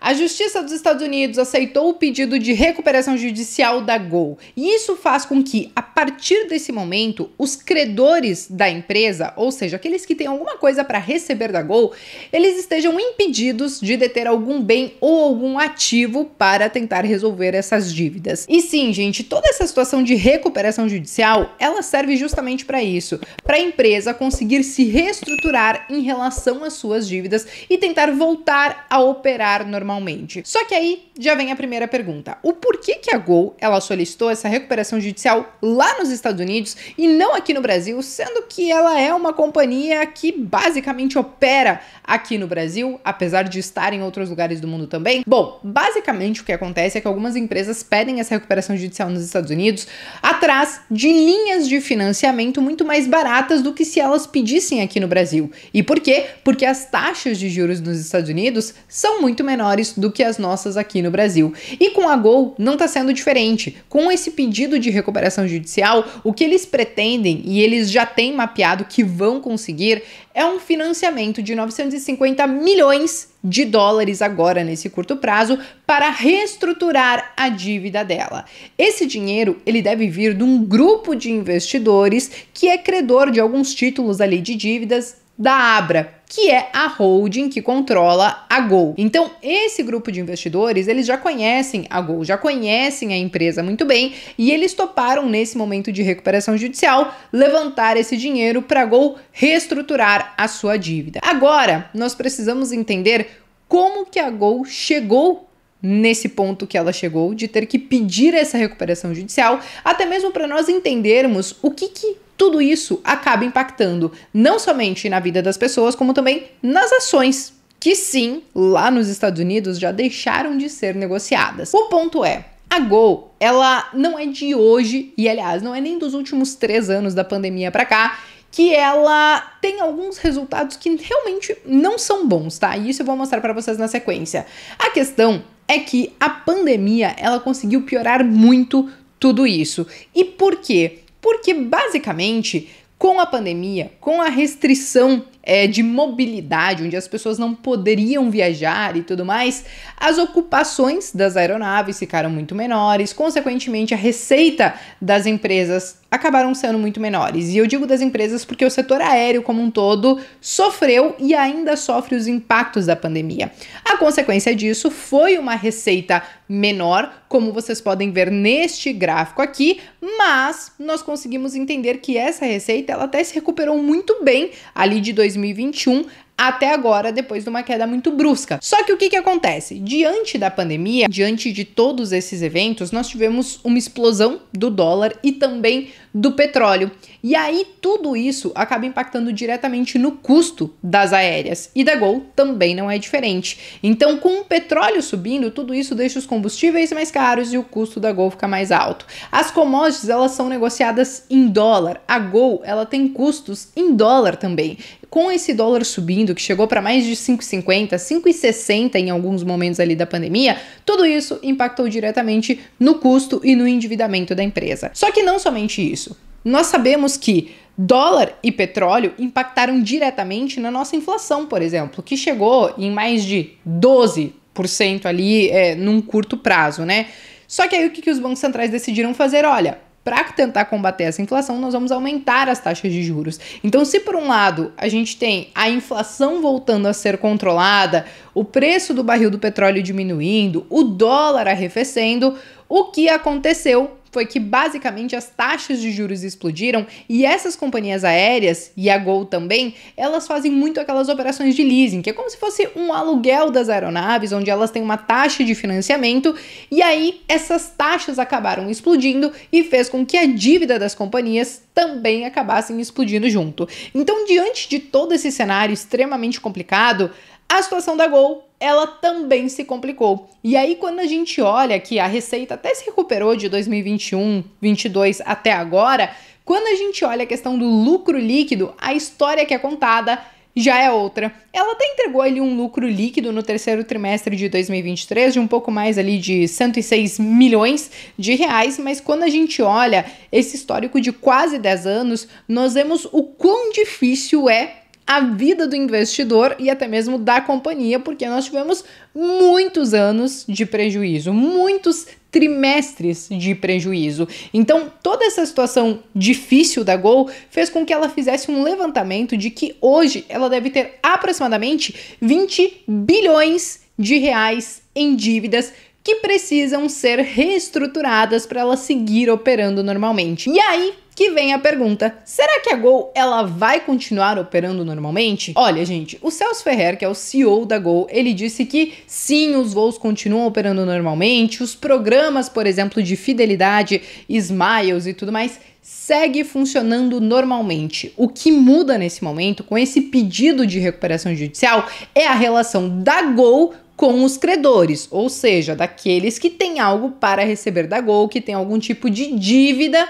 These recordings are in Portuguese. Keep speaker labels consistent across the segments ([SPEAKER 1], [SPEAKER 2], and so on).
[SPEAKER 1] A Justiça dos Estados Unidos aceitou o pedido de recuperação judicial da Gol. E isso faz com que, a partir desse momento, os credores da empresa, ou seja, aqueles que têm alguma coisa para receber da Gol, eles estejam impedidos de deter algum bem ou algum ativo para tentar resolver essas dívidas. E sim, gente, toda essa situação de recuperação judicial, ela serve justamente para isso, para a empresa conseguir se reestruturar em relação às suas dívidas e tentar voltar a operar normalmente. Só que aí já vem a primeira pergunta. O porquê que a Gol, ela solicitou essa recuperação judicial lá nos Estados Unidos e não aqui no Brasil, sendo que ela é uma companhia que basicamente opera aqui no Brasil, apesar de estar em outros lugares do mundo também? Bom, basicamente o que acontece é que algumas empresas pedem essa recuperação judicial nos Estados Unidos atrás de linhas de financiamento muito mais baratas do que se elas pedissem aqui no Brasil. E por quê? Porque as taxas de juros nos Estados Unidos são muito menores do que as nossas aqui no Brasil. E com a Gol não está sendo diferente. Com esse pedido de recuperação judicial, o que eles pretendem, e eles já têm mapeado que vão conseguir, é um financiamento de 950 milhões de dólares agora nesse curto prazo para reestruturar a dívida dela. Esse dinheiro, ele deve vir de um grupo de investidores que é credor de alguns títulos ali de dívidas da Abra, que é a holding que controla a Gol. Então, esse grupo de investidores, eles já conhecem a Gol, já conhecem a empresa muito bem e eles toparam, nesse momento de recuperação judicial, levantar esse dinheiro para a Gol reestruturar a sua dívida. Agora, nós precisamos entender como que a Gol chegou nesse ponto que ela chegou, de ter que pedir essa recuperação judicial, até mesmo para nós entendermos o que tudo isso acaba impactando, não somente na vida das pessoas, como também nas ações, que sim, lá nos Estados Unidos já deixaram de ser negociadas. O ponto é, a Gol, ela não é de hoje, e aliás, não é nem dos últimos 3 anos da pandemia para cá, que ela tem alguns resultados que realmente não são bons, tá? E isso eu vou mostrar para vocês na sequência. A questão é que a pandemia, ela conseguiu piorar muito tudo isso. E por quê? Porque, basicamente, com a pandemia, com a restrição de mobilidade, onde as pessoas não poderiam viajar e tudo mais, as ocupações das aeronaves ficaram muito menores, consequentemente, a receita das empresas acabaram sendo muito menores. E eu digo das empresas porque o setor aéreo como um todo sofreu e ainda sofre os impactos da pandemia. A consequência disso foi uma receita menor, como vocês podem ver neste gráfico aqui, mas nós conseguimos entender que essa receita ela até se recuperou muito bem ali de 2021 até agora, depois de uma queda muito brusca. Só que o que acontece? Diante da pandemia, diante de todos esses eventos, nós tivemos uma explosão do dólar e também do petróleo. E aí tudo isso acaba impactando diretamente no custo das aéreas. E da Gol também não é diferente. Então, com o petróleo subindo, tudo isso deixa os combustíveis mais caros e o custo da Gol fica mais alto. As commodities, elas são negociadas em dólar. A Gol, ela tem custos em dólar também. Com esse dólar subindo, que chegou para mais de 5,50, 5,60 em alguns momentos ali da pandemia, tudo isso impactou diretamente no custo e no endividamento da empresa. Só que não somente isso. Nós sabemos que dólar e petróleo impactaram diretamente na nossa inflação, por exemplo, que chegou em mais de 12% ali num curto prazo, né? Só que aí o que os bancos centrais decidiram fazer? Olha, para tentar combater essa inflação, nós vamos aumentar as taxas de juros. Então, se por um lado a gente tem a inflação voltando a ser controlada, o preço do barril do petróleo diminuindo, o dólar arrefecendo, o que aconteceu foi que basicamente as taxas de juros explodiram e essas companhias aéreas, e a Gol também, elas fazem muito aquelas operações de leasing, que é como se fosse um aluguel das aeronaves, onde elas têm uma taxa de financiamento, e aí essas taxas acabaram explodindo e fez com que a dívida das companhias também acabassem explodindo junto. Então, diante de todo esse cenário extremamente complicado, a situação da Gol, ela também se complicou. E aí, quando a gente olha que a receita até se recuperou de 2021, 2022 até agora, quando a gente olha a questão do lucro líquido, a história que é contada já é outra. Ela até entregou ali um lucro líquido no terceiro trimestre de 2023 de um pouco mais ali de 106 milhões de reais, mas quando a gente olha esse histórico de quase 10 anos, nós vemos o quão difícil é a vida do investidor e até mesmo da companhia, porque nós tivemos muitos anos de prejuízo, muitos trimestres de prejuízo. Então, toda essa situação difícil da Gol fez com que ela fizesse um levantamento de que hoje ela deve ter aproximadamente 20 bilhões de reais em dívidas que precisam ser reestruturadas para ela seguir operando normalmente. E aí que vem a pergunta, será que a Gol ela vai continuar operando normalmente? Olha, gente, o Celso Ferrer, que é o CEO da Gol, ele disse que sim, os voos continuam operando normalmente, os programas, por exemplo, de fidelidade, Smiles e tudo mais, segue funcionando normalmente. O que muda nesse momento, com esse pedido de recuperação judicial, é a relação da Gol com os credores, ou seja, daqueles que têm algo para receber da Gol, que tem algum tipo de dívida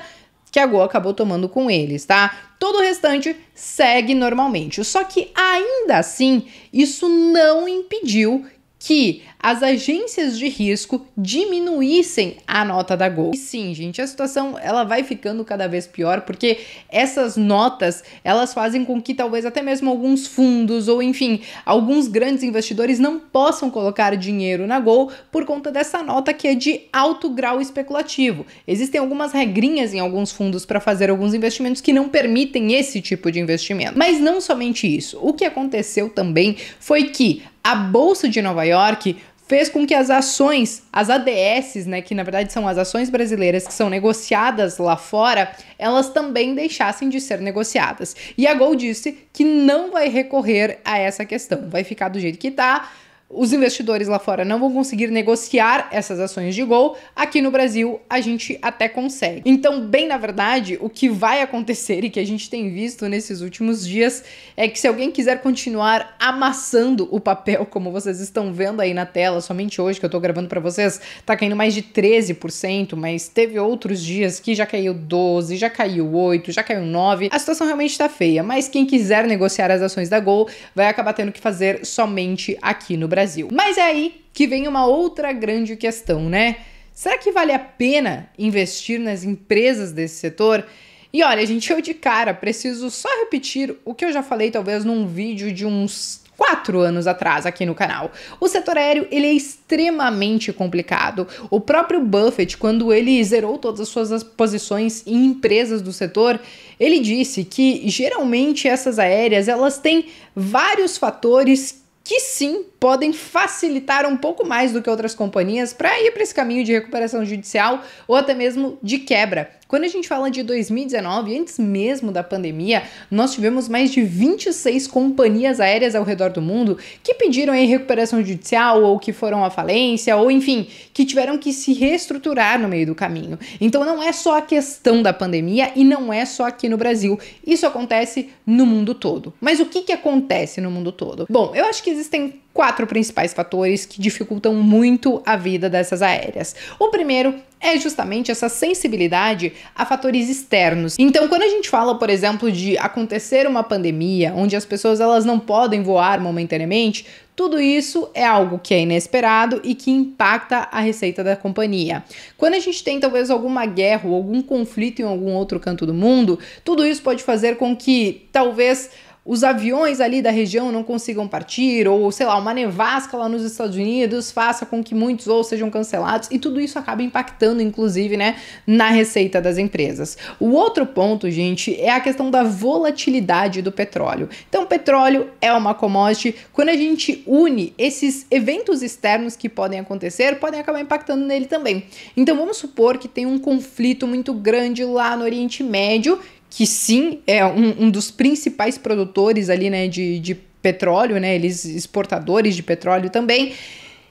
[SPEAKER 1] que a Gol acabou tomando com eles, tá? Todo o restante segue normalmente. Só que ainda assim, isso não impediu que as agências de risco diminuíssem a nota da Gol. E sim, gente, a situação ela vai ficando cada vez pior, porque essas notas, elas fazem com que talvez até mesmo alguns fundos ou enfim, alguns grandes investidores não possam colocar dinheiro na Gol por conta dessa nota que é de alto grau especulativo. Existem algumas regrinhas em alguns fundos para fazer alguns investimentos que não permitem esse tipo de investimento. Mas não somente isso. O que aconteceu também foi que a Bolsa de Nova York fez com que as ações, as ADSs, né, que na verdade são as ações brasileiras que são negociadas lá fora, elas também deixassem de ser negociadas. E a Gol disse que não vai recorrer a essa questão, vai ficar do jeito que tá. Os investidores lá fora não vão conseguir negociar essas ações de Gol. Aqui no Brasil, a gente até consegue. Então, bem na verdade, o que vai acontecer e que a gente tem visto nesses últimos dias é que se alguém quiser continuar amassando o papel, como vocês estão vendo aí na tela, somente hoje que eu tô gravando pra vocês, tá caindo mais de 13%, mas teve outros dias que já caiu 12%, já caiu 8%, já caiu 9%. A situação realmente tá feia, mas quem quiser negociar as ações da Gol vai acabar tendo que fazer somente aqui no Brasil. Mas é aí que vem uma outra grande questão, né? Será que vale a pena investir nas empresas desse setor? E olha, gente, eu de cara preciso só repetir o que eu já falei talvez num vídeo de uns 4 anos atrás aqui no canal. O setor aéreo, ele é extremamente complicado. O próprio Buffett, quando ele zerou todas as suas posições em empresas do setor, ele disse que geralmente essas aéreas, elas têm vários fatores que sim podem facilitar um pouco mais do que outras companhias para ir para esse caminho de recuperação judicial ou até mesmo de quebra. Quando a gente fala de 2019, antes mesmo da pandemia, nós tivemos mais de 26 companhias aéreas ao redor do mundo que pediram aí recuperação judicial ou que foram à falência ou enfim, que tiveram que se reestruturar no meio do caminho. Então não é só a questão da pandemia e não é só aqui no Brasil. Isso acontece no mundo todo. Mas o que acontece no mundo todo? Bom, eu acho que existem 4 principais fatores que dificultam muito a vida dessas aéreas. O primeiro é justamente essa sensibilidade a fatores externos. Então, quando a gente fala, por exemplo, de acontecer uma pandemia, onde as pessoas elas não podem voar momentaneamente, tudo isso é algo que é inesperado e que impacta a receita da companhia. Quando a gente tem talvez alguma guerra ou algum conflito em algum outro canto do mundo, tudo isso pode fazer com que talvez os aviões ali da região não consigam partir, ou sei lá, uma nevasca lá nos Estados Unidos faça com que muitos voos sejam cancelados, e tudo isso acaba impactando, inclusive, né, na receita das empresas. O outro ponto, gente, é a questão da volatilidade do petróleo. Então, o petróleo é uma commodity, quando a gente une esses eventos externos que podem acontecer, podem acabar impactando nele também. Então, vamos supor que tem um conflito muito grande lá no Oriente Médio, que sim, é um dos principais produtores ali, né, de petróleo, né, eles exportadores de petróleo também.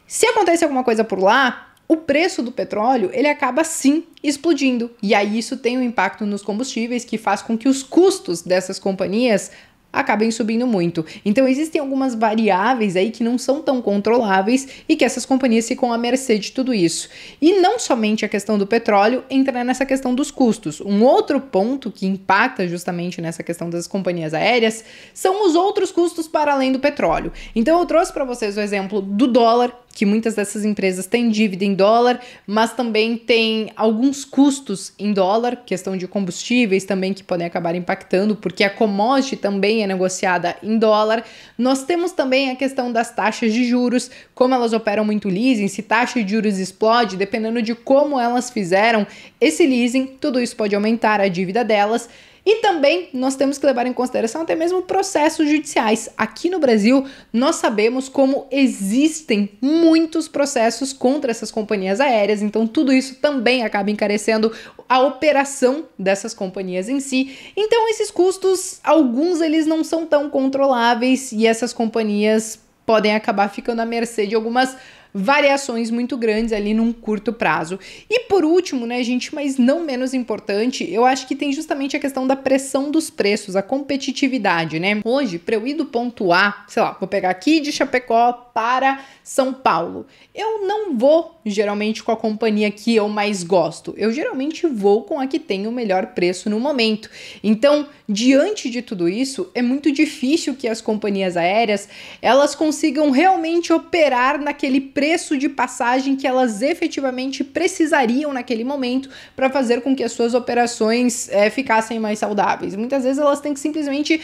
[SPEAKER 1] Se acontece alguma coisa por lá, o preço do petróleo, ele acaba sim explodindo. E aí isso tem um impacto nos combustíveis que faz com que os custos dessas companhias acabem subindo muito. Então existem algumas variáveis aí que não são tão controláveis e que essas companhias ficam à mercê de tudo isso. E não somente a questão do petróleo entra nessa questão dos custos. Um outro ponto que impacta justamente nessa questão das companhias aéreas são os outros custos para além do petróleo. Então eu trouxe para vocês o exemplo do dólar, que muitas dessas empresas têm dívida em dólar, mas também tem alguns custos em dólar, questão de combustíveis também que podem acabar impactando, porque a commodity também é negociada em dólar. Nós temos também a questão das taxas de juros, como elas operam muito leasing, se taxa de juros explode, dependendo de como elas fizeram esse leasing, tudo isso pode aumentar a dívida delas. E também nós temos que levar em consideração até mesmo processos judiciais. Aqui no Brasil, nós sabemos como existem muitos processos contra essas companhias aéreas, então tudo isso também acaba encarecendo a operação dessas companhias em si. Então esses custos, alguns eles não são tão controláveis e essas companhias podem acabar ficando à mercê de algumas variações muito grandes ali num curto prazo. E por último, né, gente, mas não menos importante, eu acho que tem justamente a questão da pressão dos preços, a competitividade, né? Hoje, para eu ir do ponto A, sei lá, vou pegar aqui de Chapecó para São Paulo, eu não vou geralmente com a companhia que eu mais gosto, eu geralmente vou com a que tem o melhor preço no momento. Então, diante de tudo isso, é muito difícil que as companhias aéreas, elas consigam realmente operar naquele preço de passagem que elas efetivamente precisariam naquele momento para fazer com que as suas operações ficassem mais saudáveis. Muitas vezes elas têm que simplesmente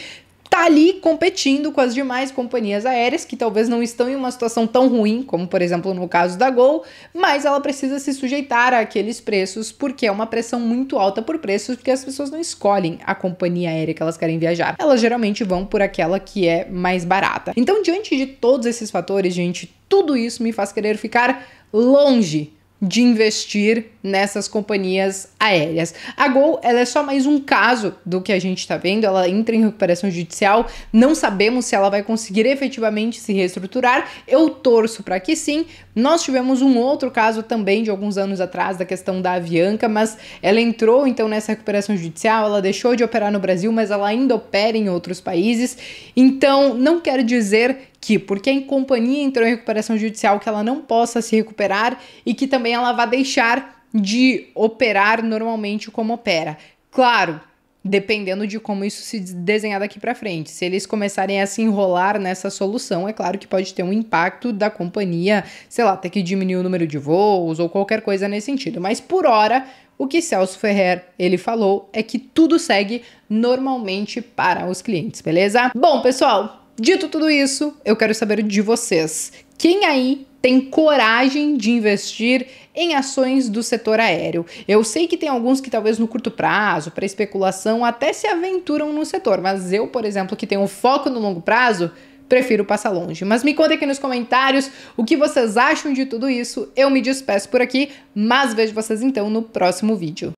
[SPEAKER 1] tá ali competindo com as demais companhias aéreas que talvez não estão em uma situação tão ruim, como por exemplo no caso da Gol, mas ela precisa se sujeitar àqueles preços porque é uma pressão muito alta por preços, porque as pessoas não escolhem a companhia aérea que elas querem viajar, elas geralmente vão por aquela que é mais barata. Então, diante de todos esses fatores, gente, tudo isso me faz querer ficar longe de investir nessas companhias aéreas. A Gol, ela é só mais um caso do que a gente está vendo, ela entra em recuperação judicial, não sabemos se ela vai conseguir efetivamente se reestruturar, eu torço para que sim. Nós tivemos um outro caso também de alguns anos atrás, da questão da Avianca, mas ela entrou então nessa recuperação judicial, ela deixou de operar no Brasil, mas ela ainda opera em outros países, então não quer dizer que porque a companhia entrou em recuperação judicial que ela não possa se recuperar e que também ela vai deixar de operar normalmente como opera. Claro, dependendo de como isso se desenhar daqui para frente. Se eles começarem a se enrolar nessa solução, é claro que pode ter um impacto da companhia, sei lá, ter que diminuir o número de voos ou qualquer coisa nesse sentido. Mas por hora, o que Celso Ferrer, ele falou é que tudo segue normalmente para os clientes, beleza? Bom, pessoal, dito tudo isso, eu quero saber de vocês. Quem aí tem coragem de investir em ações do setor aéreo? Eu sei que tem alguns que talvez no curto prazo, para especulação, até se aventuram no setor, mas eu, por exemplo, que tenho foco no longo prazo, prefiro passar longe. Mas me contem aqui nos comentários o que vocês acham de tudo isso. Eu me despeço por aqui, mas vejo vocês então no próximo vídeo.